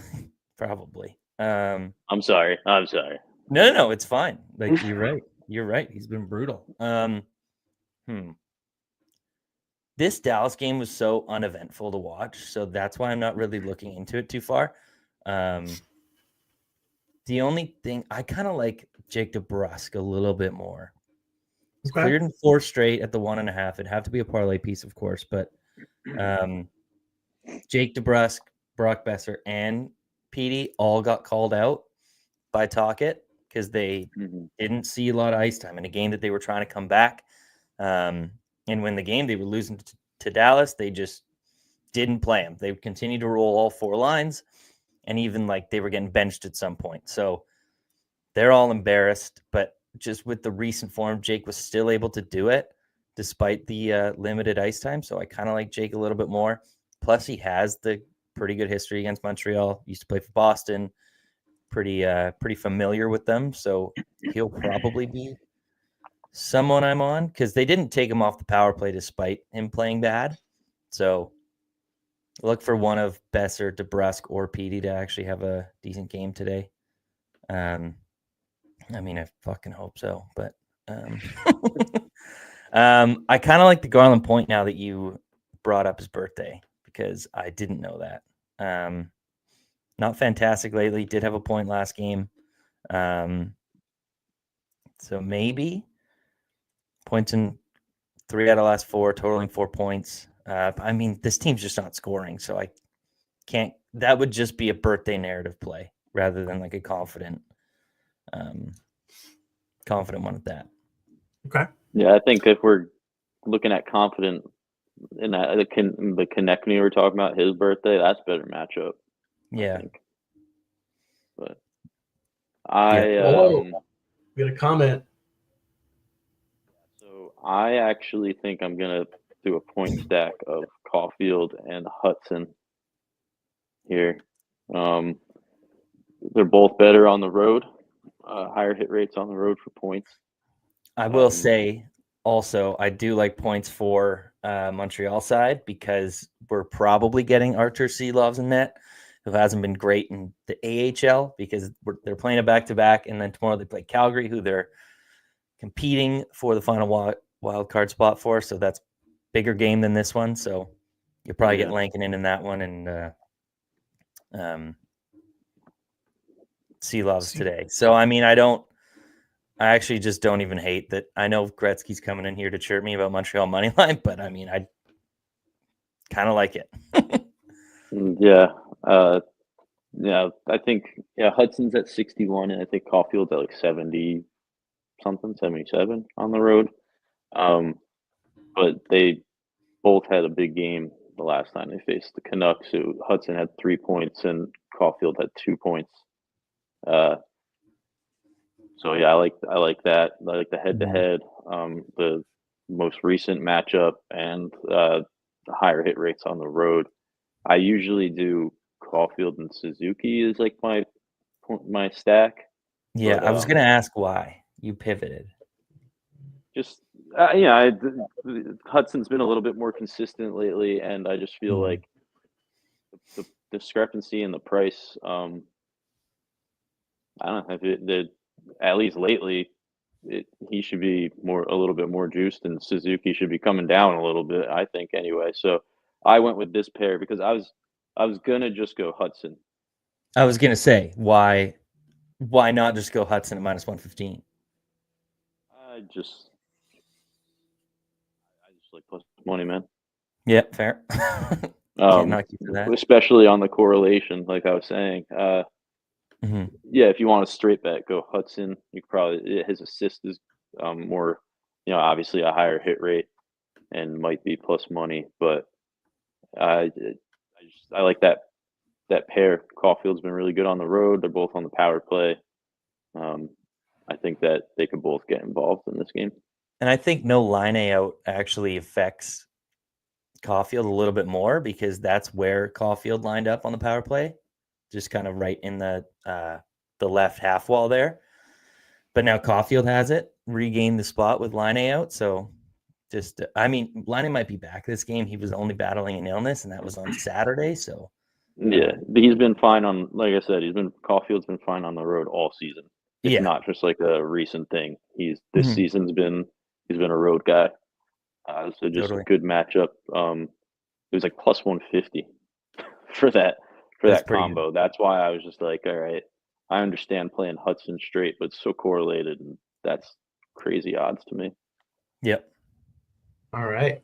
probably. I'm sorry. No, it's fine. Like you're right. You're right. He's been brutal. this Dallas game was so uneventful to watch, so that's why I'm not really looking into it too far. The only thing I kind of like Jake DeBrusk a little bit more. He's cleared in 4 straight at the 1.5. It'd have to be a parlay piece, of course, but Jake DeBrusk, Brock Besser, and Petey all got called out by Tocchet because they didn't see a lot of ice time in a game that they were trying to come back. And when the game they were losing to Dallas, they just didn't play him. They continued to roll all 4 lines, and even like they were getting benched at some point. So they're all embarrassed, but just with the recent form, Jake was still able to do it despite the limited ice time. So I kind of like Jake a little bit more. Plus, he has the pretty good history against Montreal. Used to play for Boston. Pretty familiar with them. So he'll probably be someone I'm on because they didn't take him off the power play despite him playing bad. So look for one of Besser, DeBrusk, or Petey to actually have a decent game today. I mean, I fucking hope so, but I kind of like the Garland Point now that you brought up his birthday because I didn't know that. Not fantastic lately. Did have a point last game. So maybe points in 3 out of last 4, totaling 4 points. I mean, this team's just not scoring, so I can't. That would just be a birthday narrative play rather than like a confident one at that. Okay. Yeah, I think if we're looking at confident in that the Konechny we were talking about, his birthday, that's a better matchup. Yeah. I think. But we got a comment. So I actually think I'm gonna do a point stack of Caulfield and Hudson here. They're both better on the road, higher hit rates on the road for points. I will say also I do like points for Montreal side because we're probably getting Artur Silovs in net, who hasn't been great in the AHL because they're playing a back-to-back, and then tomorrow they play Calgary, who they're competing for the final wild card spot for. So that's bigger game than this one. So you'll probably get Lankinen in that one and Silovs today. So, I mean, I actually just don't even hate that. I know Gretzky's coming in here to chirp me about Montreal money line, but I mean, I kind of like it. I think Hudson's at 61, and I think Caulfield's at like 70 something, 77 on the road. But they both had a big game the last time they faced the Canucks. So Hudson had 3 points and Caulfield had 2 points. So yeah, I like that. I like the head-to-head, the most recent matchup, and the higher hit rates on the road. I usually do Caulfield and Suzuki is like my stack. Yeah, but, I was gonna ask why you pivoted. Just Hudson's been a little bit more consistent lately, and I just feel like the discrepancy in the price. I don't know if at least lately, he should be a little bit more juiced, and Suzuki should be coming down a little bit, I think, anyway. So I went with this pair because I was gonna just go Hudson. I was gonna say why not just go Hudson at -115? I just like plus money, man. Yeah, fair. Can't knock you for that. Especially on the correlation, like I was saying. Yeah, if you want a straight bet, go Hudson. You probably his assist is more, obviously a higher hit rate and might be plus money, but I like that pair. Caulfield's been really good on the road. They're both on the power play. I think that they could both get involved in this game. And I think no line out actually affects Caulfield a little bit more because that's where Caulfield lined up on the power play, just kind of right in the left half wall there. But now Caulfield has it, regained the spot with Line out. So Line might be back this game. He was only battling an illness, and that was on Saturday. So yeah, he's been fine on. Like I said, Caulfield's been fine on the road all season. It's not just like a recent thing. This season's he's been a road guy. So just Totally. a good matchup. It was like plus 150 for that That's pretty good. combo. That's why I was just like, all right, I understand playing Hudson straight, but it's so correlated, and that's crazy odds to me. Yep. All right.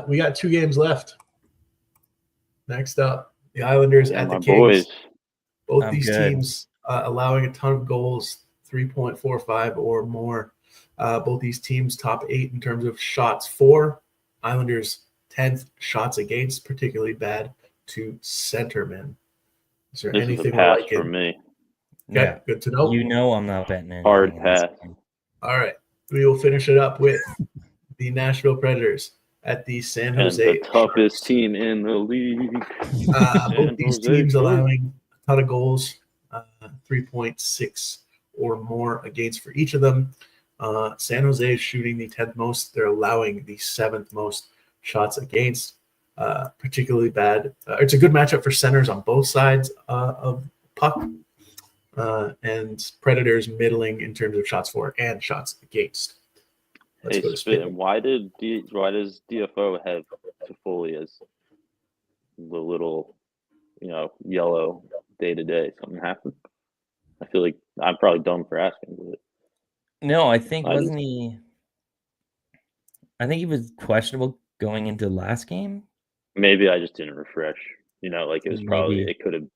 We got 2 games left. Next up, the Islanders Yeah, at the my Kings. boys. Both I'm these good. teams allowing a ton of goals, 3.45 or more. Both these teams top 8 in terms of shots for. Islanders 10th shots against, particularly bad to centermen. Is there This is a anything pass like for it? me. Okay, Yeah. good to know. You know I'm not betting anything. Hard in this pass. game. All right. We will finish it up with the Nashville Predators at the San And Jose the toughest Sharks. team in the league. Both these Jose teams Sharks. allowing a ton of goals, 3.6 or more against for each of them. San Jose is shooting the 10th most. They're allowing the 7th most shots against. Particularly bad. It's a good matchup for centers on both sides of puck. And Predators middling in terms of shots for and shots against. Let's Hey, go to Spit, spin. why does DFO have Toffoli as the little, yellow day to day? Something happened? I feel like I'm probably dumb for asking, but No, I think I wasn't he? I think he was questionable going into last game. maybe I just didn't refresh. Like it was probably Maybe. it could have.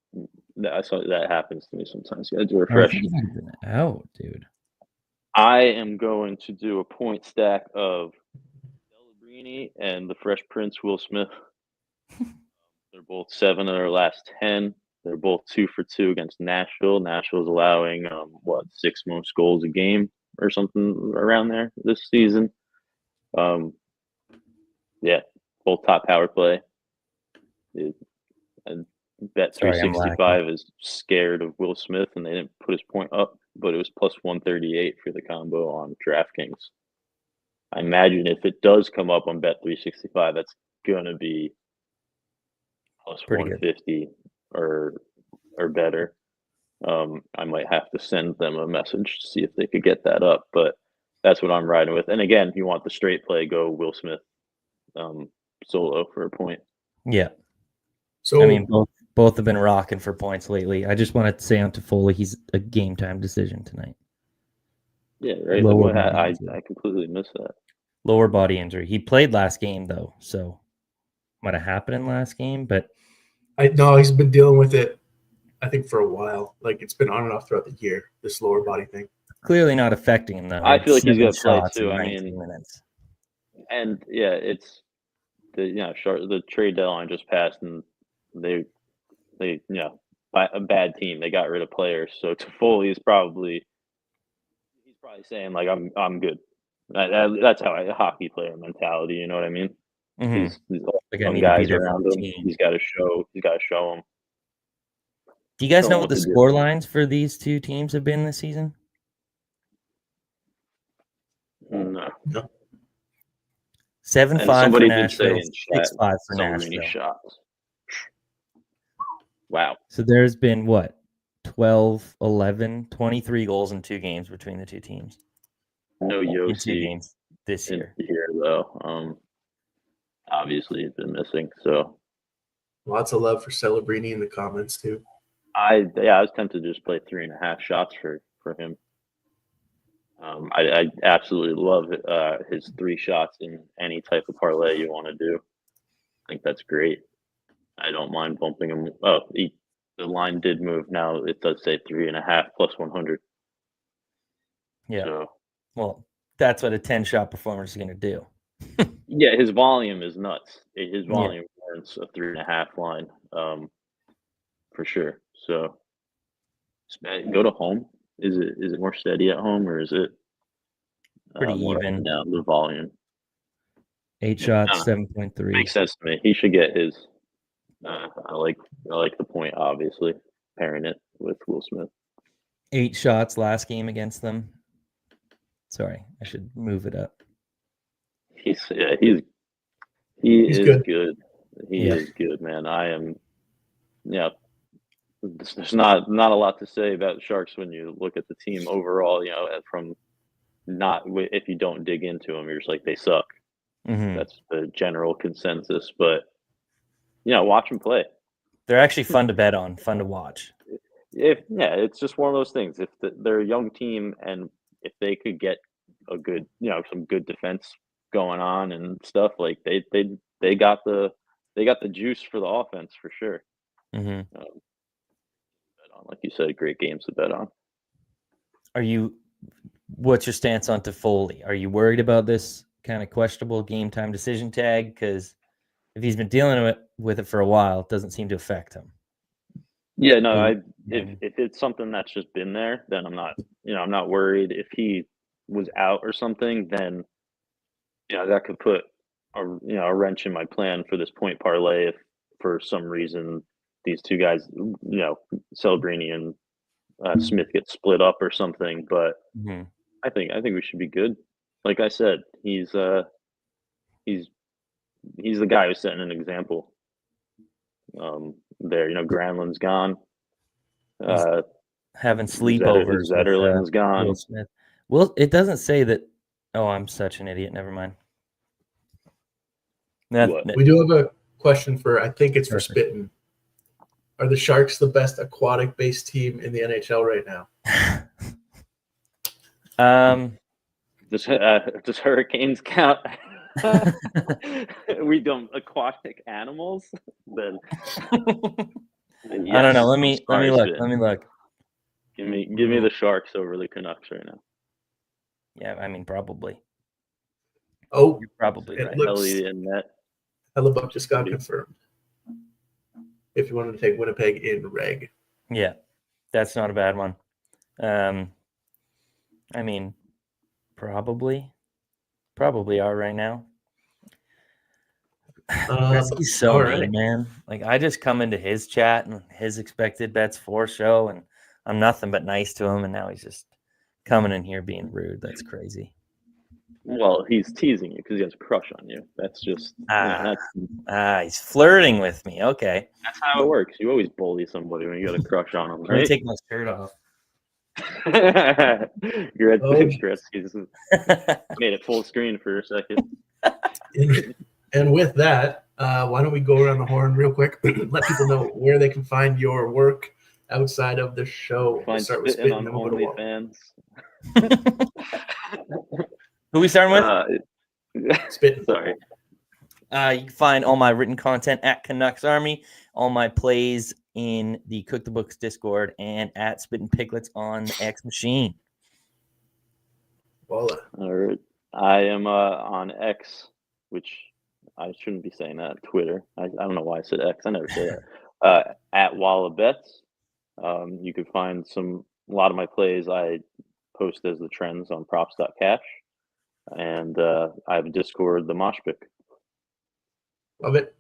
That happens to me sometimes. You got to I refresh. think he might have been out, dude. I am going to do a point stack of Celebrini and the Fresh Prince Will Smith. They're both 7 of their last 10. They're both 2 for 2 against Nashville. Nashville's allowing 6 most goals a game or something around there this season. Yeah, both top power play. And Bet Sorry, I'm lacking. 365 is scared of Will Smith, and they didn't put his point up, but it was plus 138 for the combo on DraftKings. I imagine if it does come up on Bet 365, that's gonna be plus Pretty good. 150 or better. I might have to send them a message to see if they could get that up, but that's what I'm riding with. And again, if you want the straight play, go Will Smith solo for a point. Yeah. So I mean, both have been rocking for points lately. I just wanted to say on Toffoli, he's a game time decision tonight. Yeah, right. Lower I body completely missed that. Lower body injury. He played last game though, so might have happened in last game, but no, he's been dealing with it, I think, for a while. Like it's been on and off throughout the year, this lower body thing. clearly not affecting him though. I feel like he's going gonna to play too. I 19 mean, minutes. and yeah, it's the trade deadline just passed, and they by a bad team, they got rid of players. So Toffoli is probably saying like I'm good. That's how a hockey player mentality. You know what I mean? Mm-hmm. He's all Like I young need to be guys there for around the him. team. He's got to show them. Do you guys Show know him what the to do. score lines for these two teams have been this season? No. 7-5 And for somebody did say Nashville, in chat, 6-5 for Celebrini Nashville. shots. Wow. So there's been what? 12, 11, 23 goals in 2 games between the two teams. No In 2 Yossi games this year. here though. Obviously he's been missing. So Lots of love for Celebrini in the comments too. I was tempted to just play 3.5 shots for him. I absolutely love his 3 shots in any type of parlay you want to do. I think that's great. I don't mind bumping him. Oh, the line did move. Now it does say 3.5 plus 100. Yeah. So, well, that's what a 10-shot performance is going to do. yeah, his volume is nuts. His volume warrants a 3.5 line, for sure. So, go to home. Is it more steady at home, or is it Pretty more even. now the volume? 8 shots, 7.3. Makes sense to me. He should get his. I like the point, obviously, pairing it with Will Smith. 8 shots last game against them. Sorry, I should move it up. He He's is good. good. He is good, man. I am. Yeah, there's not a lot to say about Sharks when you look at the team overall. From not if you don't dig into them, you're just like they suck. Mhm. That's the general consensus. But watch them play. They're actually fun to bet on, fun to watch. It's just one of those things. If they're a young team, and if they could get a good, some good defense going on and stuff, like they got the juice for the offense for sure. Mhm. Bet on, like you said, great games to bet on. What's your stance on Toffoli? Are you worried about this kind of questionable game time decision tag? Because if he's been dealing with it for a while, it doesn't seem to affect him. Yeah, no, And- if it's something that's just been there, then I'm not worried. If he was out or something, then that could put a wrench in my plan for this point parlay if for some reason these two guys, Celebrini and Smith get split up or something. But Mhm. I think we should be good. Like I said, he's the guy who's setting an example. There, Granlund's gone. Having sleepovers with Zetterlund's gone. Will Smith. Well, it doesn't say that. Oh, I'm such an idiot. Never mind. What? We do have a question for, I think it's for Perfect. Spittin'. Are the Sharks the best aquatic-based team in the NHL right now? Does hurricanes count? We don't aquatic animals. Then I don't know. Let me look. Spit. Let me look. Give me the Sharks over the Canucks right now. Yeah, I mean probably. Oh, You're probably it right. looks Elliott and net. Hellebuck just got confirmed. If you wanted to take Winnipeg in reg. Yeah, that's not a bad one. I mean, probably are right now. He's so all mean, right. man. Like I just come into his chat and his expected bets for show, and I'm nothing but nice to him, and now he's just coming in here being rude. That's crazy. Well, he's teasing you because he has a crush on you. That's just he's flirting with me. Okay, that's how it works. You always bully somebody when you got a crush on them, Let me right? take my shirt off. You're at Gretzky's made it full screen for a second. And with that, why don't we go around the horn real quick? Let people know where they can find your work outside of the show. Find start with Spittin' Spittin', on then we'll go to Wall. OnlyFans. Who we starting with? Spittin'. Sorry. You can find all my written content at Canucks Army, all my plays in the Cook the Books Discord, and at Spittin' Piglets on the X Machine. Voila. All right. I am on X, which I shouldn't be saying that. Twitter. I don't know why I said X. I never say that. At Walla Bets. You could find a lot of my plays I post as the trends on props.cash. And I have a Discord, the Moshpit. Love it.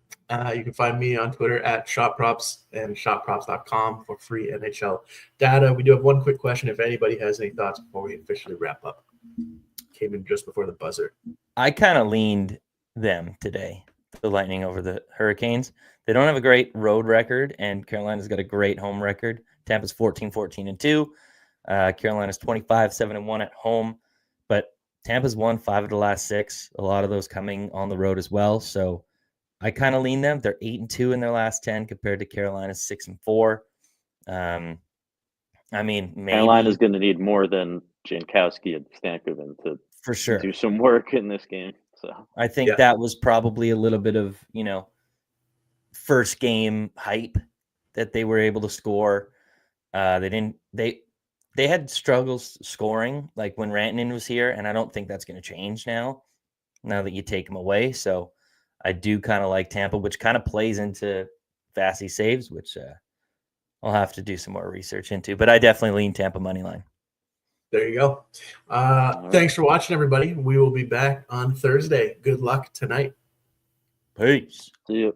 You can find me on Twitter at ShotProps and ShotProps.com for free NHL data. We do have one quick question. If anybody has any thoughts before we officially wrap up. Came in just before the buzzer. I kind of leaned them today, the Lightning over the Hurricanes. They don't have a great road record, and Carolina's got a great home record. Tampa's 14-14-2. Carolina's 25-7-1 at home, but Tampa's won 5 of the last 6. A lot of those coming on the road as well. So I kind of lean them. They're 8-2 in their last 10 compared to Carolina's 6-4. I mean, maybe Carolina's going to need more than Jankowski and Stankoven to for sure do some work in this game. So I think that was probably a little bit of, first game hype that they were able to score. They had struggles scoring like when Rantanen was here, and I don't think that's going to change now that you take him away. So I do kind of like Tampa, which kind of plays into Vasi saves, which I'll have to do some more research into, but I definitely lean Tampa money line. There you go. Thanks for watching, everybody. We will be back on Thursday. Good luck tonight. Peace. see you.